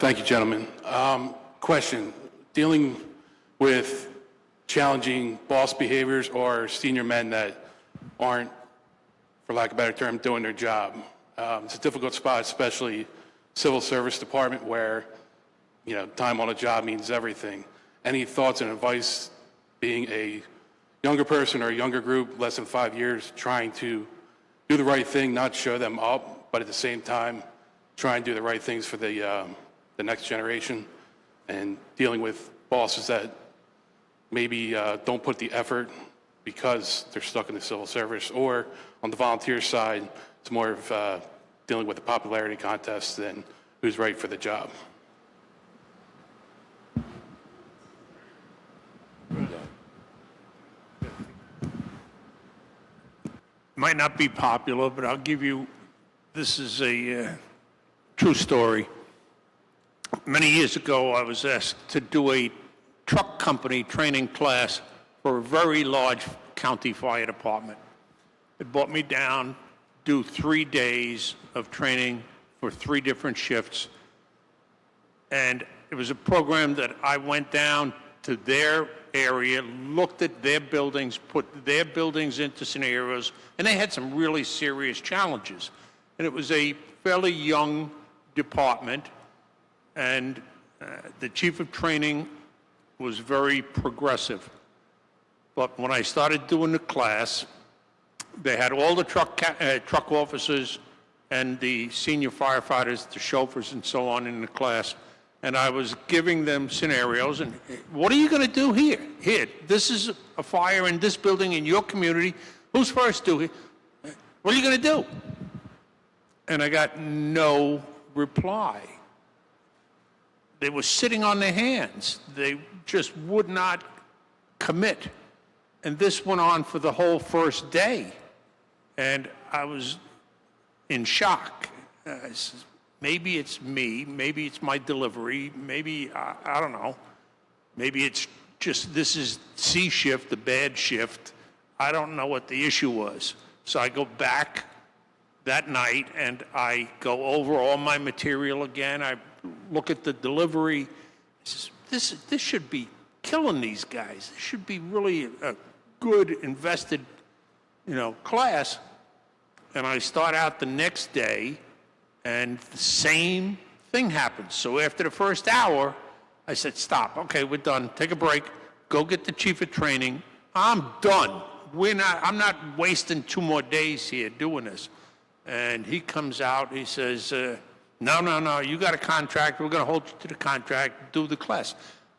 Thank you, gentlemen. Question, dealing with challenging boss behaviors or senior men that aren't, for lack of a better term, doing their job. It's a difficult spot, especially civil service department where, you know, time on a job means everything. Any thoughts and advice being a younger person or a younger group, less than 5 years, trying to do the right thing, not show them up, but at the same time, try and do the right things for the next generation, and dealing with bosses that maybe don't put the effort because they're stuck in the civil service, or on the volunteer side, it's more of dealing with the popularity contest than who's right for the job. Might not be popular, but I'll give you, this is a true story. Many years ago, I was asked to do a truck company training class for a very large county fire department. It brought me down, do 3 days of training for 3 different shifts. And it was a program that I went down to their area, looked at their buildings, put their buildings into scenarios, and they had some really serious challenges. And it was a fairly young department, and the chief of training was very progressive. But when I started doing the class, they had all the truck officers and the senior firefighters, the chauffeurs and so on in the class, and I was giving them scenarios, and what are you going to do here? Here, this is a fire in this building in your community. Who's first to it? What are you going to do? And I got no reply. They were sitting on their hands. They just would not commit. And this went on for the whole first day. And I was in shock. I said, maybe it's me, maybe it's my delivery, maybe, I don't know. Maybe it's just, this is C shift, the bad shift. I don't know what the issue was. So I go back that night and I go over all my material again. I look at the delivery. This should be killing these guys. This should be really a good invested, class. And I start out the next day and the same thing happens. So after the first hour, I said, stop. Okay, we're done. Take a break. Go get the chief of training. I'm done. I'm not wasting 2 more days here doing this. And he comes out, he says, no, you got a contract. We're going to hold you to the contract, do the class.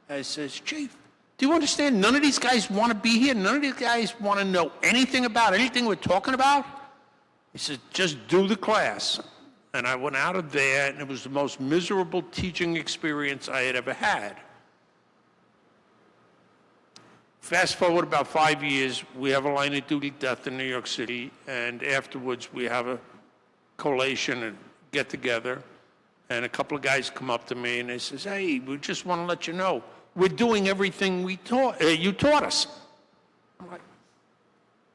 I says, Chief, do you understand? None of these guys want to be here. None of these guys want to know anything about anything we're talking about. He said, just do the class. And I went out of there, and it was the most miserable teaching experience I had ever had. Fast forward about 5 years, we have a line of duty death in New York City, and afterwards we have a collation and get together, and a couple of guys come up to me and they says, hey, we just want to let you know, we're doing everything you taught us. I'm like,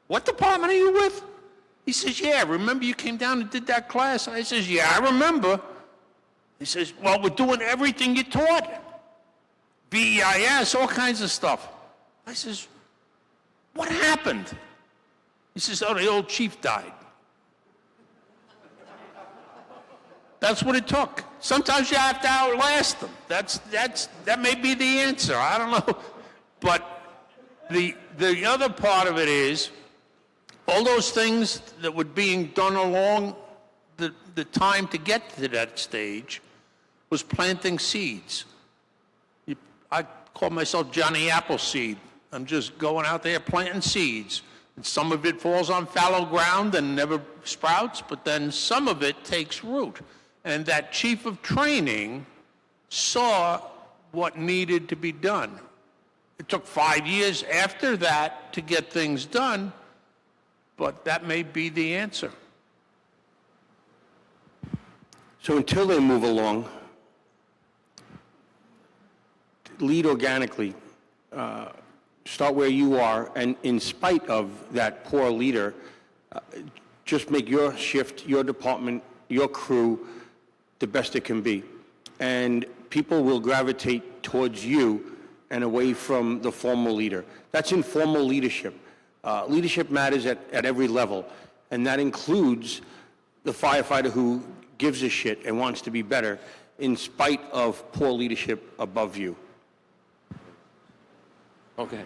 what department are you with? He says, yeah, remember you came down and did that class? I says, yeah, I remember. He says, well, we're doing everything you taught. BEIS, all kinds of stuff. I says, what happened? He says, oh, the old chief died. That's what it took. Sometimes you have to outlast them. That may be the answer. I don't know. But the other part of it is, all those things that were being done along the time to get to that stage was planting seeds. I call myself Johnny Appleseed. I'm just going out there planting seeds. And some of it falls on fallow ground and never sprouts, but then some of it takes root. And that chief of training saw what needed to be done. It took 5 years after that to get things done, but that may be the answer. So until they move along, lead organically, start where you are, and in spite of that poor leader, just make your shift, your department, your crew the best it can be. And people will gravitate towards you and away from the formal leader. That's informal leadership. Leadership matters at every level, and that includes the firefighter who gives a shit and wants to be better in spite of poor leadership above you. Okay.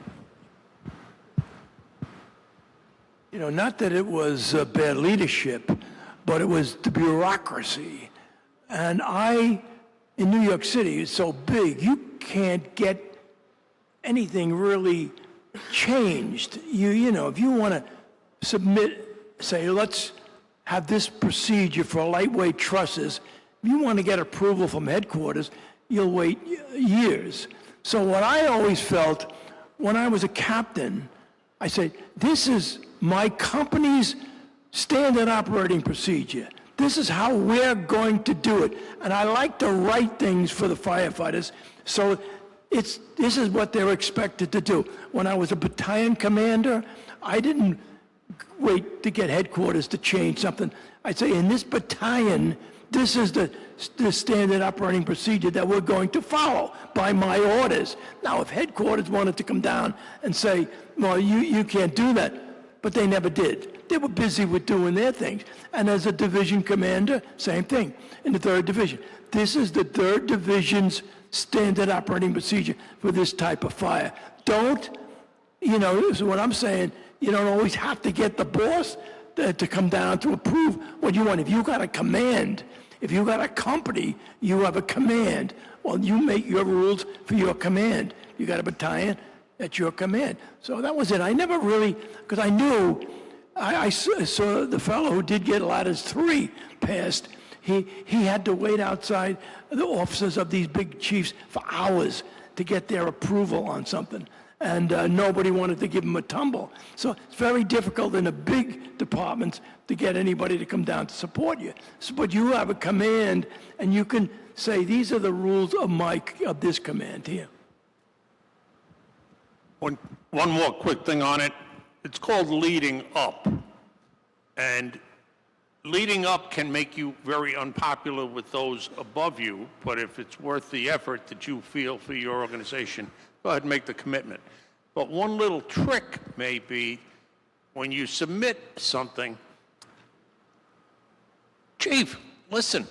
You know, not that it was bad leadership, but it was the bureaucracy. And in New York City, it's so big, you can't get anything really changed. You know, if you want to say, let's have this procedure for lightweight trusses, if you want to get approval from headquarters, you'll wait years. So what I always felt when I was a captain, I said, this is my company's standard operating procedure. This is how we're going to do it. And I like to write things for the firefighters, so this is what they're expected to do. When I was a battalion commander, I didn't wait to get headquarters to change something. I'd say, in this battalion, this is the standard operating procedure that we're going to follow by my orders. Now, if headquarters wanted to come down and say, well, you can't do that, but they never did. They were busy with doing their things. And as a division commander, same thing, in the 3rd Division. This is the 3rd Division's standard operating procedure for this type of fire. Don't, you know, this is what I'm saying, you don't always have to get the boss to come down to approve what you want. If you got a command, if you got a company, you have a command. Well, you make your rules for your command. You got a battalion, that's your command. So that was it. I never really, because I knew, I saw the fellow who did get ladders 3 passed. He had to wait outside the offices of these big chiefs for hours to get their approval on something. And nobody wanted to give him a tumble. So it's very difficult in the big departments to get anybody to come down to support you. So, but you have a command, and you can say, these are the rules of this command here. One more quick thing on it. It's called leading up. And leading up can make you very unpopular with those above you, but if it's worth the effort that you feel for your organization, go ahead and make the commitment. But one little trick may be when you submit something, Chief, listen,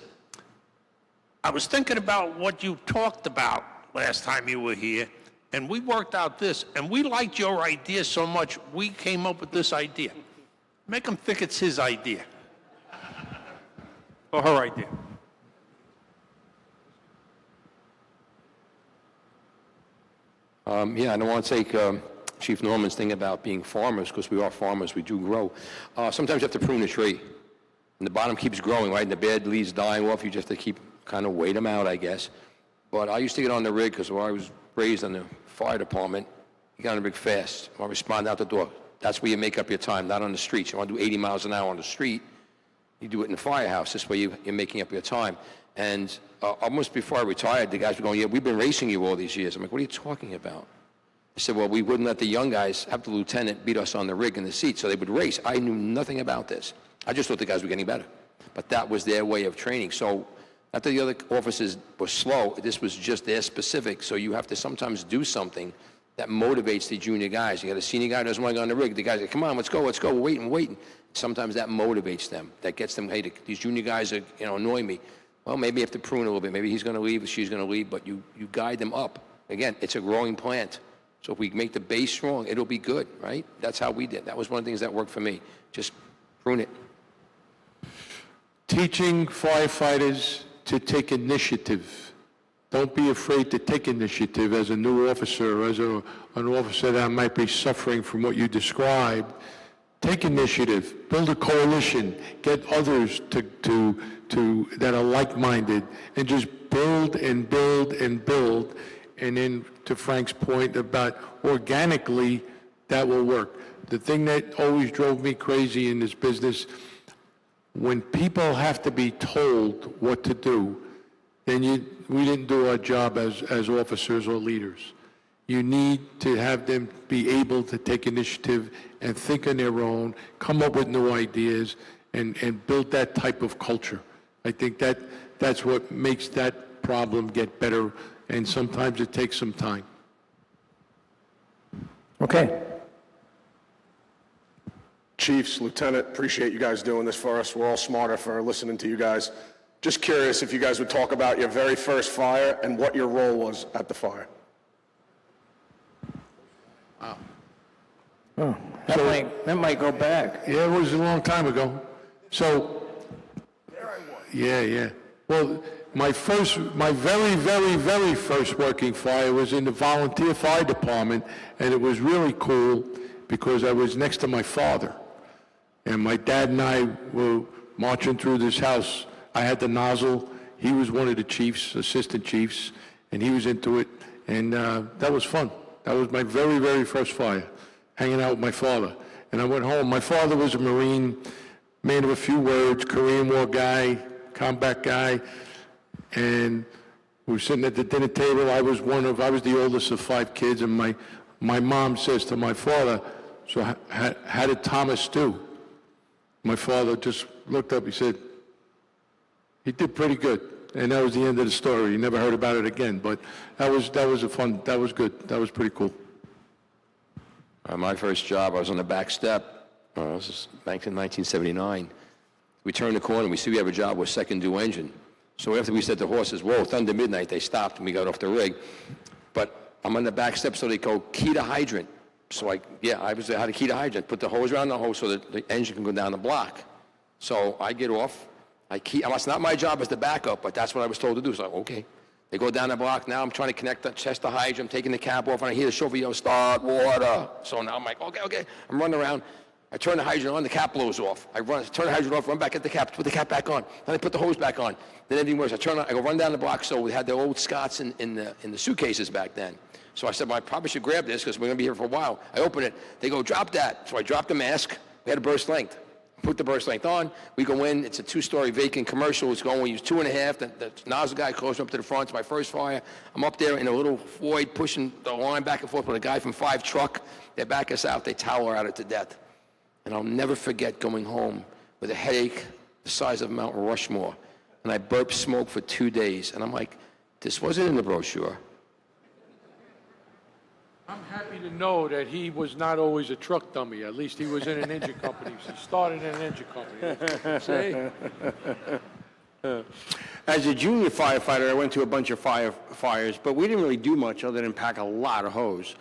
I was thinking about what you talked about last time you were here, and we worked out this, and we liked your idea so much, we came up with this idea. Make him think it's his idea. Or her idea. Yeah, I don't want to take Chief Norman's thing about being farmers, because we are farmers, we do grow. Sometimes you have to prune a tree, and the bottom keeps growing, right, and the bad leaves dying off, you just have to keep, kind of wait them out, I guess. But I used to get on the rig, because when I was raised on the fire department, you got on the rig fast, I respond out the door. That's where you make up your time, not on the streets. You want to do 80 miles an hour on the street, you do it in the firehouse. This way you're making up your time. And almost before I retired, the guys were going, yeah, we've been racing you all these years. I'm like, what are you talking about? They said, well, we wouldn't let the young guys have the lieutenant beat us on the rig in the seat, so they would race. I knew nothing about this. I just thought the guys were getting better. But that was their way of training. So not that the other officers were slow, this was just their specific. So you have to sometimes do something that motivates the junior guys. You got a senior guy who doesn't want to go on the rig. The guys say, come on, let's go, we're waiting. Sometimes that motivates them. That gets them, hey, these junior guys are, annoy me. Well, maybe you have to prune a little bit. Maybe he's going to leave or she's going to leave, but you guide them up. Again, it's a growing plant. So if we make the base strong, it'll be good, right? That's how we did. That was one of the things that worked for me. Just prune it. Teaching firefighters to take initiative. Don't be afraid to take initiative as a new officer, as an officer that might be suffering from what you described. Take initiative, build a coalition, get others to that are like-minded, and just build and build and build. And then to Frank's point about organically, that will work. The thing that always drove me crazy in this business, when people have to be told what to do, then we didn't do our job as officers or leaders. You need to have them be able to take initiative and think on their own, come up with new ideas, and build that type of culture. I think that's what makes that problem get better, and sometimes it takes some time. Okay. Chiefs, Lieutenant, appreciate you guys doing this for us. We're all smarter for listening to you guys. Just curious if you guys would talk about your very first fire and what your role was at the fire. That might go back. Yeah, it was a long time ago. So, yeah. Well, my very, very, very first working fire was in the volunteer fire department, and it was really cool because I was next to my father. And my dad and I were marching through this house. I had the nozzle. He was one of the chiefs, assistant chiefs, and he was into it. And that was fun. That was my very, very first fire, hanging out with my father. And I went home. My father was a Marine, man of a few words, Korean War guy, combat guy. And we were sitting at the dinner table. I was the oldest of 5 kids, and my mom says to my father, "So how did Thomas do?" My father just looked up. He said, "He did pretty good." And that was the end of the story. He never heard about it again. But that was good. That was pretty cool. My first job, I was on the back step. This is back in 1979. We turned the corner. We see we have a job with second due engine. So after we said to horses, "Whoa, it's under midnight," they stopped and we got off the rig. But I'm on the back step, so they go, "Key to hydrant." So I had a key to hydrant. Put the hose around the hose so that the engine can go down the block. So I get off. It's not my job as the backup, but that's what I was told to do. So, okay. They go down the block. Now I'm trying to connect the chest to hydrant. I'm taking the cap off, and I hear the chauffeur yell, "Start water." So now I'm like, okay. I'm running around. I turn the hydrant on. The cap blows off. Turn the hydrant off, run back at the cap, put the cap back on. Then I put the hose back on. Then everything works. I go run down the block. So we had the old Scots in the suitcases back then. So I said, well, I probably should grab this because we're going to be here for a while. I open it. They go, "Drop that." So I dropped the mask. We had a burst length. Put the burst length on. We go in. It's a 2-story vacant commercial. It's going. We use 2.5. The nozzle guy calls me up to the front. It's my first fire. I'm up there in a little void pushing the line back and forth with a guy from 5 truck. They back us out. They tower out it to death. And I'll never forget going home with a headache the size of Mount Rushmore. And I burped smoke for 2 days. And I'm like, this wasn't in the brochure. I'm happy to know that he was not always a truck dummy. At least he was in an engine company. He started in an engine company. See? As a junior firefighter, I went to a bunch of fires, but we didn't really do much other than pack a lot of hose.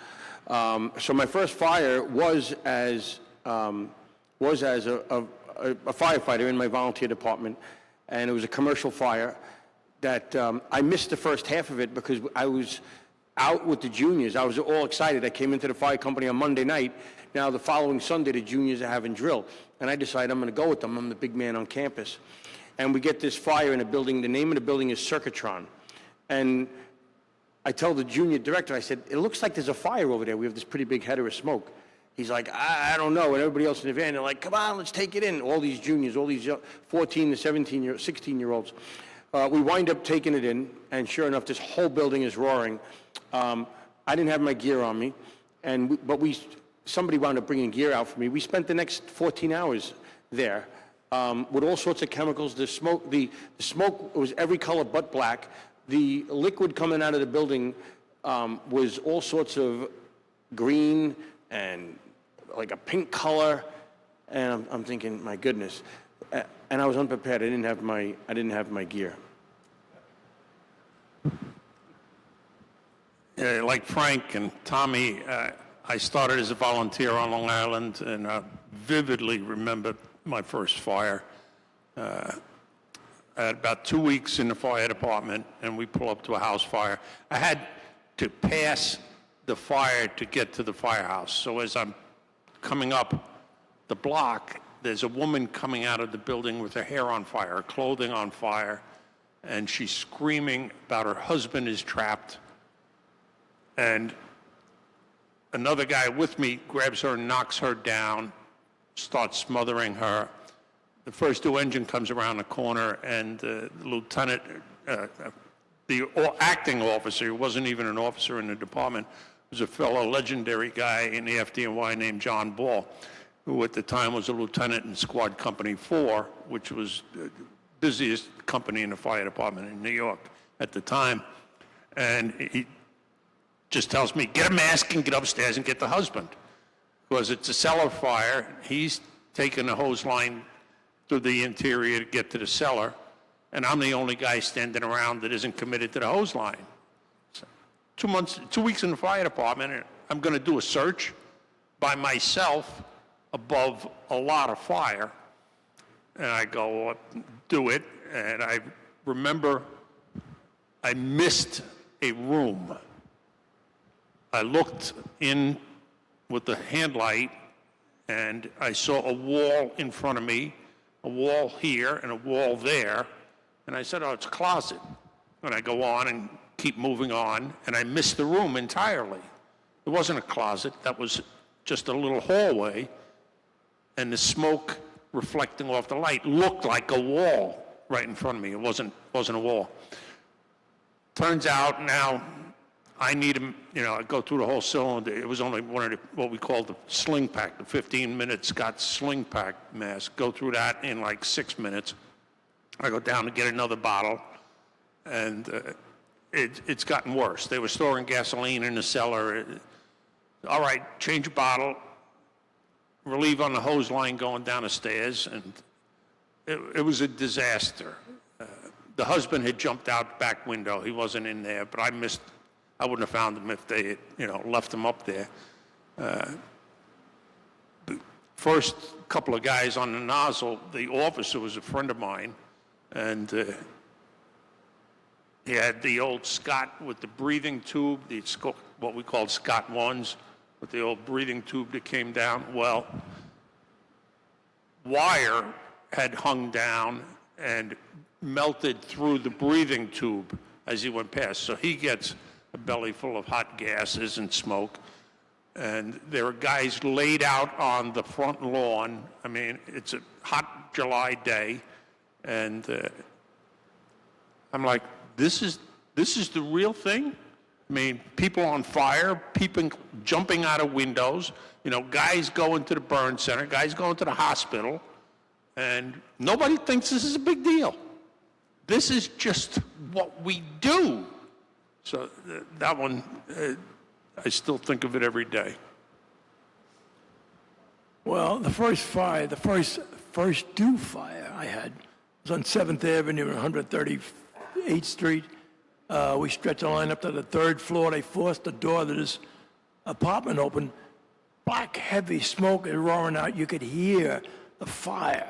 So my first fire was as a firefighter in my volunteer department, and it was a commercial fire that I missed the first half of it because I was out with the juniors. I was all excited. I came into the fire company on Monday night. Now, the following Sunday, the juniors are having drill. And I decided I'm going to go with them. I'm the big man on campus. And we get this fire in a building. The name of the building is Circuitron. And I tell the junior director, I said, "It looks like there's a fire over there. We have this pretty big header of smoke." He's like, I don't know. And everybody else in the van, they're like, "Come on, let's take it in." All these juniors, all these 14 to 16-year-olds. We wind up taking it in, and sure enough, this whole building is roaring. I didn't have my gear on me, but somebody wound up bringing gear out for me. We spent the next 14 hours there with all sorts of chemicals. The smoke was every color but black. The liquid coming out of the building was all sorts of green and like a pink color, and I'm thinking, my goodness. And I was unprepared. I didn't have my gear. Like Frank and Tommy, I started as a volunteer on Long Island, and I vividly remember my first fire. I had about 2 weeks in the fire department, and we pull up to a house fire. I had to pass the fire to get to the firehouse. So as I'm coming up the block, there's a woman coming out of the building with her hair on fire, her clothing on fire, and she's screaming about her husband is trapped. And another guy with me grabs her and knocks her down, starts smothering her. The first due engine comes around the corner, and the lieutenant, the acting officer, who wasn't even an officer in the department, was a fellow legendary guy in the FDNY named John Ball, who at the time was a lieutenant in Squad Company 4, which was the busiest company in the fire department in New York. at the time. And he just tells me, get a mask and get upstairs and get the husband. Because it's a cellar fire. He's taking a hose line through the interior to get to the cellar. And I'm the only guy standing around that isn't committed to the hose line. So 2 weeks in the fire department, and I'm going to do a search by myself above a lot of fire. And I go, do it. And I remember I missed a room. I looked in with the hand light, and I saw a wall in front of me, a wall here and a wall there. And I said, oh, it's a closet. And I go on and keep moving on, and I missed the room entirely. It wasn't a closet. That was just a little hallway, and the smoke reflecting off the light looked like a wall right in front of me. It wasn't a wall. Turns out now I need him, I go through the whole cylinder. It was only one of what we call the sling pack, the 15-minute Scott sling pack mask. Go through that in like 6 minutes. I go down to get another bottle, and it's gotten worse. They were storing gasoline in the cellar. All right, change a bottle, relieve on the hose line going down the stairs, and it was a disaster. The husband had jumped out the back window. He wasn't in there, but I wouldn't have found him if they had, left him up there. The first couple of guys on the nozzle, the officer was a friend of mine, and he had the old Scott with the breathing tube, what we called Scott ones, with the old breathing tube that came down. Well, wire had hung down and melted through the breathing tube as he went past. So he gets a belly full of hot gases and smoke. And there are guys laid out on the front lawn. I mean, it's a hot July day. And I'm like, this is the real thing? I mean, people on fire, people jumping out of windows, guys going to the burn center, guys going to the hospital, and nobody thinks this is a big deal. This is just what we do. So that one, I still think of it every day. Well, the first fire, the first due fire I had was on 7th Avenue and 138th Street. We stretched the line up to the 3rd floor. They forced the door to this apartment open. Black, heavy smoke is roaring out. You could hear the fire.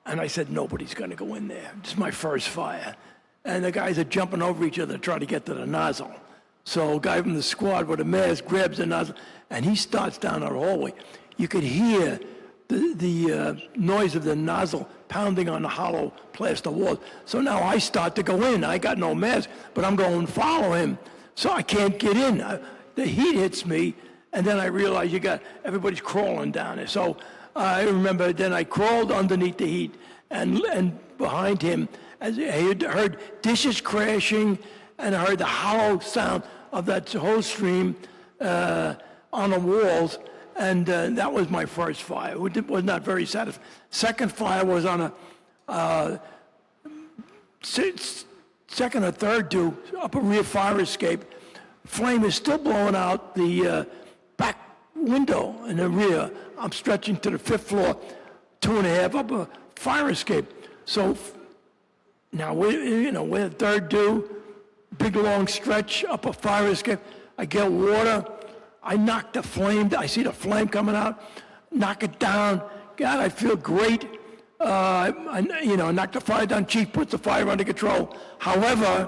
And I said, nobody's going to go in there. This is my first fire. And the guys are jumping over each other trying to get to the nozzle. So a guy from the squad with a mask grabs the nozzle, and he starts down our hallway. You could hear the noise of the nozzle pounding on the hollow plaster walls. So now I start to go in. I got no mask, but I'm going to follow him. So I can't get in. The heat hits me, and then I realize everybody's crawling down there. So I remember then I crawled underneath the heat, and behind him, as I heard dishes crashing, and I heard the hollow sound of that hose stream on the walls. And that was my first fire. It was not very satisfying. Second fire was on a second or third due up a rear fire escape. Flame is still blowing out the back window in the rear. I'm stretching to the 5th floor, 2.5 up a fire escape. So now we're third due, big long stretch up a fire escape. I get water. I knock the flame, I see the flame coming out, knock it down. God, I feel great. I knock the fire down, chief puts the fire under control. However,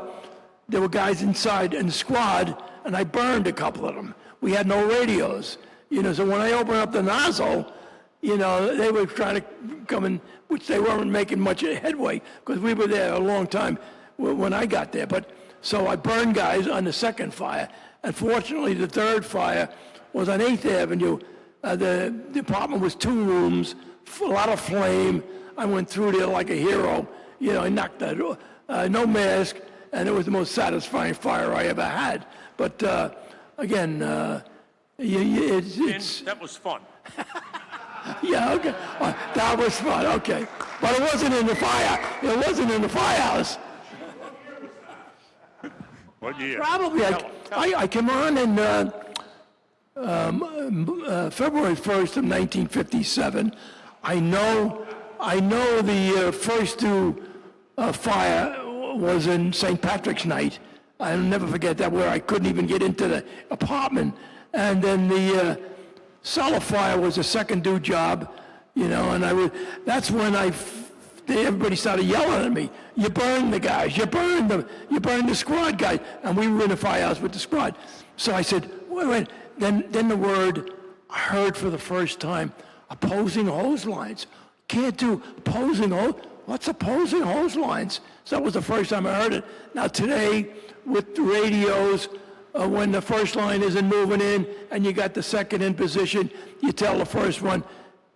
there were guys inside in the squad, and I burned a couple of them. We had no radios. So when I opened up the nozzle, they were trying to come in, which they weren't making much headway, because we were there a long time when I got there. But so I burned guys on the second fire. Unfortunately, the third fire was on 8th Avenue. The apartment was 2 rooms, a lot of flame. I went through there like a hero. I knocked that, no mask, and it was the most satisfying fire I ever had. But again, it's... And that was fun. Yeah, okay. That was fun, okay. But it wasn't in the fire. It wasn't in the firehouse. What year? Probably, I came on in February 1st of 1957. I know the first two fire was in St. Patrick's night. I'll never forget that, where I couldn't even get into the apartment. And then the cellar fire was a second due job, you know, and that's when everybody started yelling at me. You burned the guys, you burned the squad guys. And we were in the firehouse with the squad. So I said, wait. Then the word I heard for the first time, opposing hose lines. Can't do opposing hose. What's opposing hose lines? So that was the first time I heard it. Now today, with the radios, when the first line isn't moving in and you got the second in position, you tell the first one,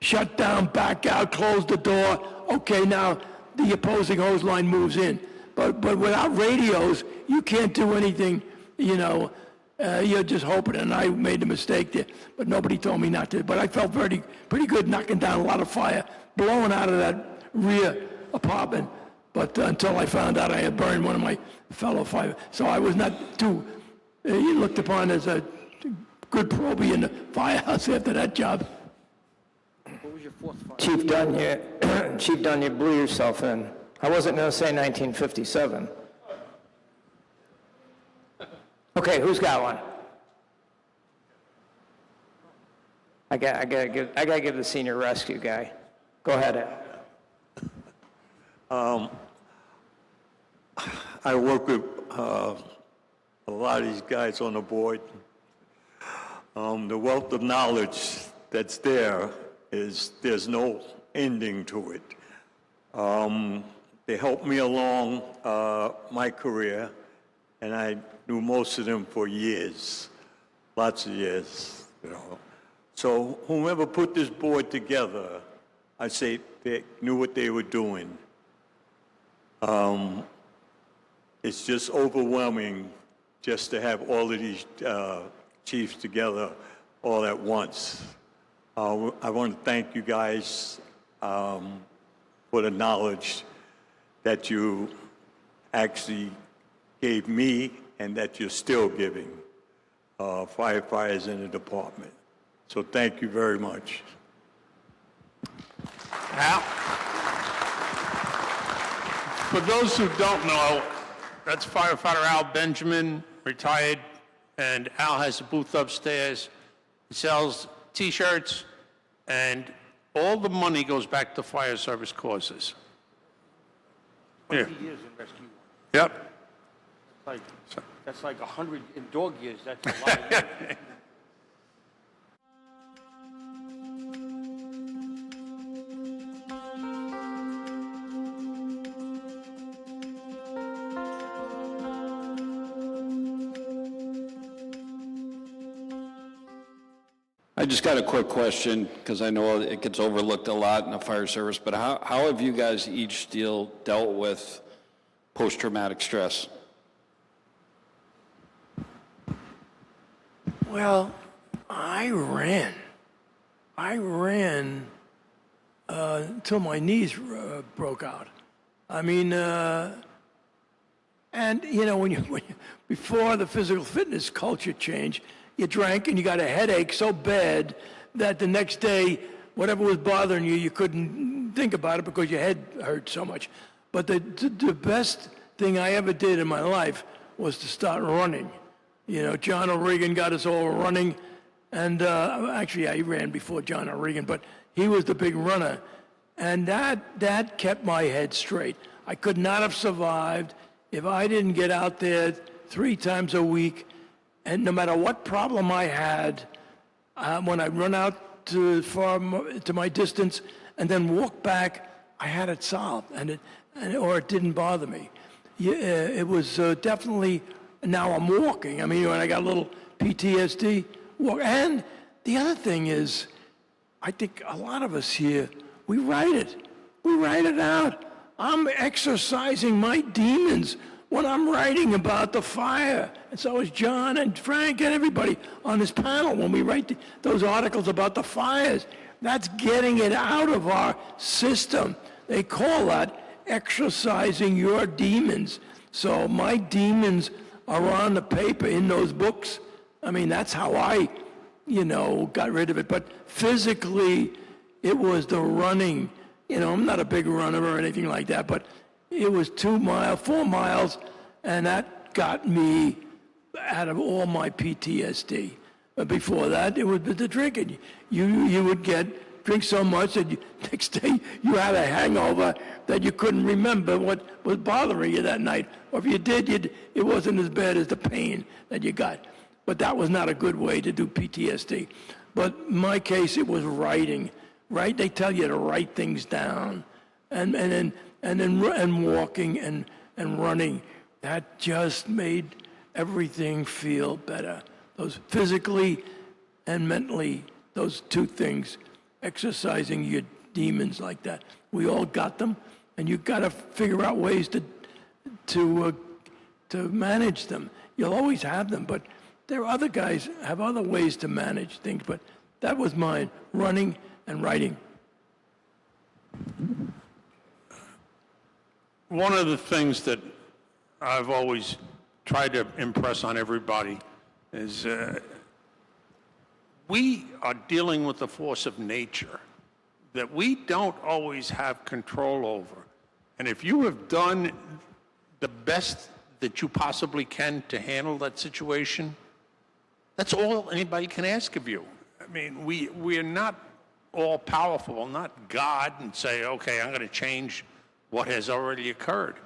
shut down, back out, close the door. Okay, now the opposing hose line moves in. But without radios, you can't do anything, you know. You're just hoping, and I made the mistake there, but nobody told me not to. But I felt pretty good knocking down a lot of fire, blowing out of that rear apartment. But until I found out I had burned one of my fellow fire, so I was not too looked upon as a good probie in the firehouse after that job. What was your fourth fire? Chief Dunn, you blew yourself in. I wasn't going to say 1957. Okay, who's got one? I gotta give the senior rescue guy. Go ahead, Ed. I work with a lot of these guys on the board. The wealth of knowledge that's there's no ending to it. They helped me along my career, and I knew most of them for years, lots of years, you know. So whomever put this board together, I say they knew what they were doing. It's just overwhelming just to have all of these chiefs together all at once. I want to thank you guys for the knowledge that you actually gave me and that you're still giving firefighters in the department. So thank you very much. Al? For those who don't know, that's firefighter Al Benjamin, retired, and Al has a booth upstairs. He sells T-shirts, and all the money goes back to fire service causes. 20 years in rescue. Yep. That's like 100 in dog years. That's a lot of years. I just got a quick question, because I know it gets overlooked a lot in the fire service, but how have you guys each dealt with post-traumatic stress? Well, I ran until my knees broke out. I mean, and you know, when you before the physical fitness culture changed, you drank and you got a headache so bad that the next day, whatever was bothering you, you couldn't think about it because your head hurt so much. But the best thing I ever did in my life was to start running. You know, John O'Regan got us all running, and actually I ran before John O'Regan, but he was the big runner, and that kept my head straight. I could not have survived if I didn't get out there 3 times a week, and no matter what problem I had, when I run out to my distance and then walk back, I had it solved, or it didn't bother me. It was definitely. Now I'm walking. I mean, when I got a little PTSD, and the other thing is, I think a lot of us here, we write it. We write it out. I'm exercising my demons when I'm writing about the fire. And so is John and Frank and everybody on this panel when we write those articles about the fires. That's getting it out of our system. They call that exercising your demons. So my demons are on the paper in those books. I mean, that's how I, got rid of it. But physically, it was the running. I'm not a big runner or anything like that, but it was 2 miles, 4 miles, and that got me out of all my PTSD. But before that, it was the drinking. You would drink so much that next day you had a hangover that you couldn't remember what was bothering you that night. Or if you did, it wasn't as bad as the pain that you got. But that was not a good way to do PTSD. But in my case, it was writing. Right? They tell you to write things down, and walking and running. That just made everything feel better. Those physically and mentally, those two things, exercising your demons like that. We all got them, and you got to figure out ways to manage them. You'll always have them, but there are other guys have other ways to manage things. But that was mine: running and writing. One of the things that I've always tried to impress on everybody is we are dealing with the force of nature that we don't always have control over. And if you have done the best that you possibly can to handle that situation, that's all anybody can ask of you. I mean, we are not all powerful, not God, and say, okay, I'm going to change what has already occurred.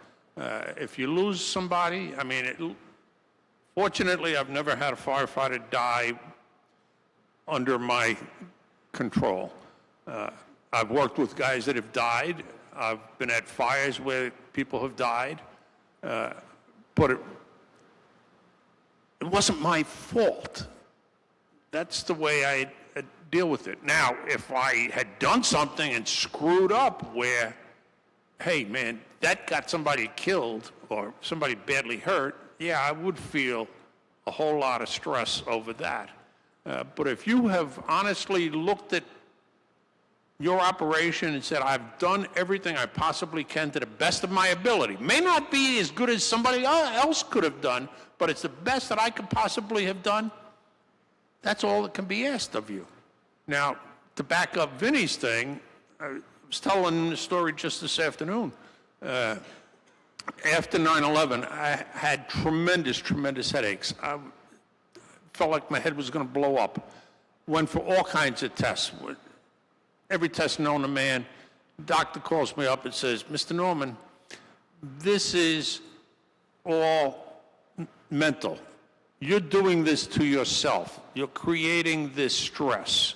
If you lose somebody, I mean, fortunately, I've never had a firefighter die under my control. I've worked with guys that have died. I've been at fires where people have died. But it wasn't my fault. That's the way I deal with it. Now, if I had done something and screwed up where, hey, man, that got somebody killed or somebody badly hurt, yeah, I would feel a whole lot of stress over that. But if you have honestly looked at your operation and said, I've done everything I possibly can to the best of my ability, may not be as good as somebody else could have done, but it's the best that I could possibly have done, that's all that can be asked of you. Now, to back up Vinny's thing, I was telling the story just this afternoon. After 9/11, I had tremendous headaches. I felt like my head was going to blow up. Went for all kinds of tests. Every test known to man. The doctor calls me up and says, Mr. Norman, this is all mental. You're doing this to yourself. You're creating this stress.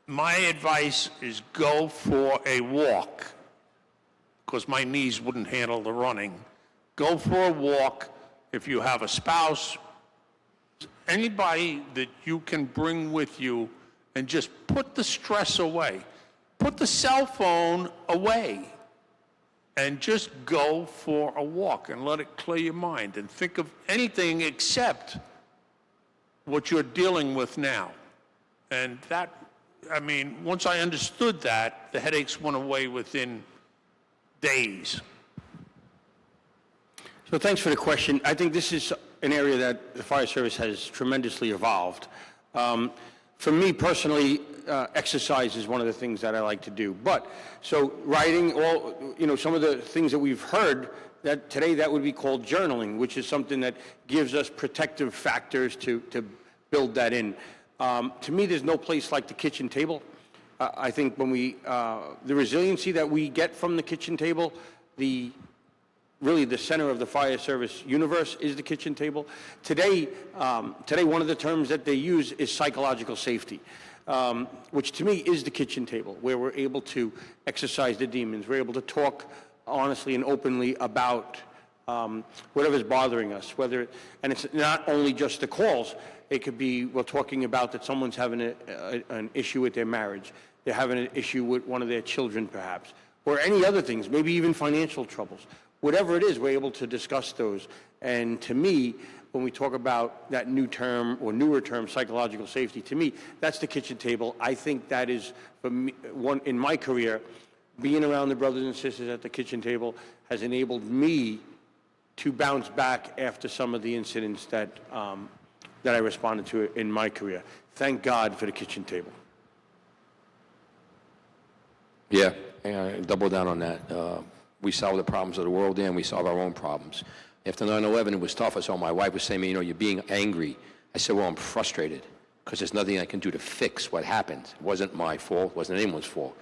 My advice is go for a walk, because my knees wouldn't handle the running. Go for a walk. If you have a spouse, anybody that you can bring with you, and just put the stress away. Put the cell phone away and just go for a walk and let it clear your mind and think of anything except what you're dealing with now. And that, I mean, once I understood that, the headaches went away within days. So thanks for the question. I think this is an area that the fire service has tremendously evolved. For me personally, exercise is one of the things that I like to do. But, so writing, some of the things that we've heard, that today that would be called journaling, which is something that gives us protective factors to build that in. To me, there's no place like the kitchen table. I think when the resiliency that we get from the kitchen table, really the center of the fire service universe is the kitchen table. Today, one of the terms that they use is psychological safety, which to me is the kitchen table, where we're able to exercise the demons. We're able to talk honestly and openly about whatever's bothering us, and it's not only just the calls. It could be we're talking about that someone's having an issue with their marriage. They're having an issue with one of their children, perhaps, or any other things, maybe even financial troubles. Whatever it is, we're able to discuss those. And to me, when we talk about that new term or newer term, psychological safety, to me, that's the kitchen table. I think that is, for me, in my career, being around the brothers and sisters at the kitchen table has enabled me to bounce back after some of the incidents that I responded to in my career. Thank God for the kitchen table. Yeah, double down on that. We solve the problems of the world and we solve our own problems. After 9/11, it was tough. I saw my wife was saying, you know, you're being angry. I said, well, I'm frustrated because there's nothing I can do to fix what happened. It wasn't my fault. It wasn't anyone's fault.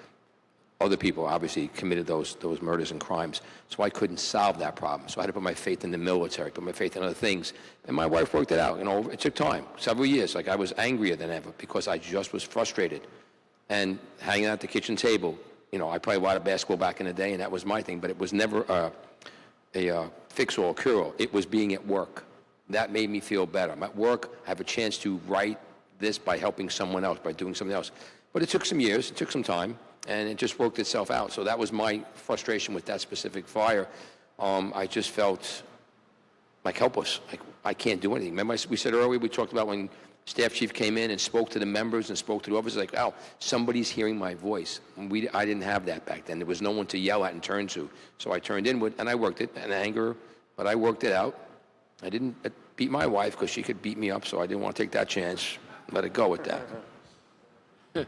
Other people obviously committed those murders and crimes. So I couldn't solve that problem. So I had to put my faith in the military, put my faith in other things. And my wife worked it out. You know, it took time, several years. Like I was angrier than ever because I just was frustrated. And hanging out at the kitchen table, you know, I played a lot of basketball back in the day, and that was my thing. But it was never a fix-all, cure-all. It was being at work. That made me feel better. I'm at work. I have a chance to write this by helping someone else, by doing something else. But it took some years. It took some time. And it just worked itself out. So that was my frustration with that specific fire. I just felt like helpless. Like I can't do anything. Remember we said earlier, we talked about when staff chief came in and spoke to the members and spoke to the officers, like, oh, somebody's hearing my voice. I didn't have that back then. There was no one to yell at and turn to. So I turned inward, and I worked it in anger, but I worked it out. I didn't beat my wife because she could beat me up, so I didn't want to take that chance. Let it go with that.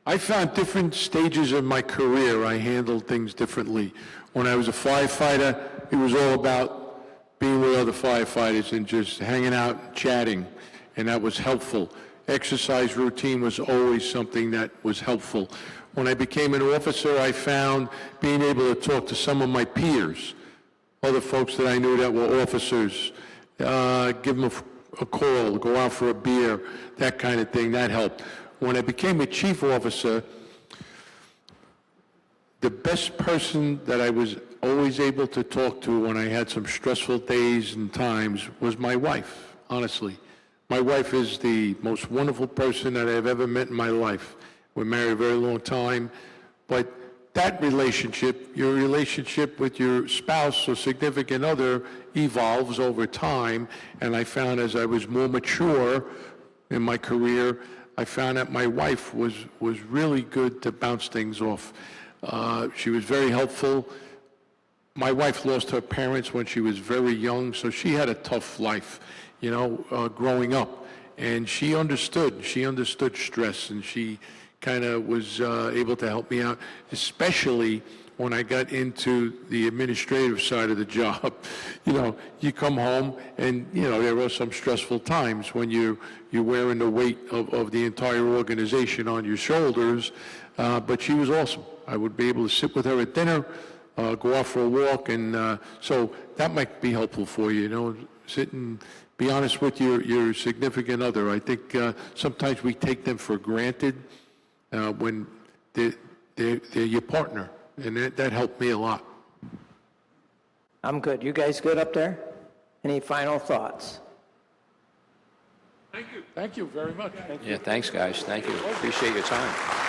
I found different stages of my career, I handled things differently. When I was a firefighter, it was all about being with other firefighters and just hanging out and chatting, and that was helpful. Exercise routine was always something that was helpful. When I became an officer, I found being able to talk to some of my peers, other folks that I knew that were officers, give them a call, go out for a beer, that kind of thing, that helped. When I became a chief officer, the best person that I was always able to talk to when I had some stressful days and times was my wife, honestly. My wife is the most wonderful person that I've ever met in my life. We're married a very long time, but that relationship, your relationship with your spouse or significant other evolves over time, and I found as I was more mature in my career, I found that my wife was really good to bounce things off. She was very helpful. My wife lost her parents when she was very young, so she had a tough life, you know, growing up. And she understood stress, and she kind of was able to help me out, especially when I got into the administrative side of the job. You know, you come home and, you know, there are some stressful times when you're wearing the weight of the entire organization on your shoulders, but she was awesome. I would be able to sit with her at dinner, go out for a walk, and so that might be helpful for you, you know, sit and be honest with your significant other. I think sometimes we take them for granted when they're your partner. And that helped me a lot. I'm good. You guys good up there? Any final thoughts? Thank you. Thank you very much. Yeah, thanks, guys. Thank you. Appreciate your time.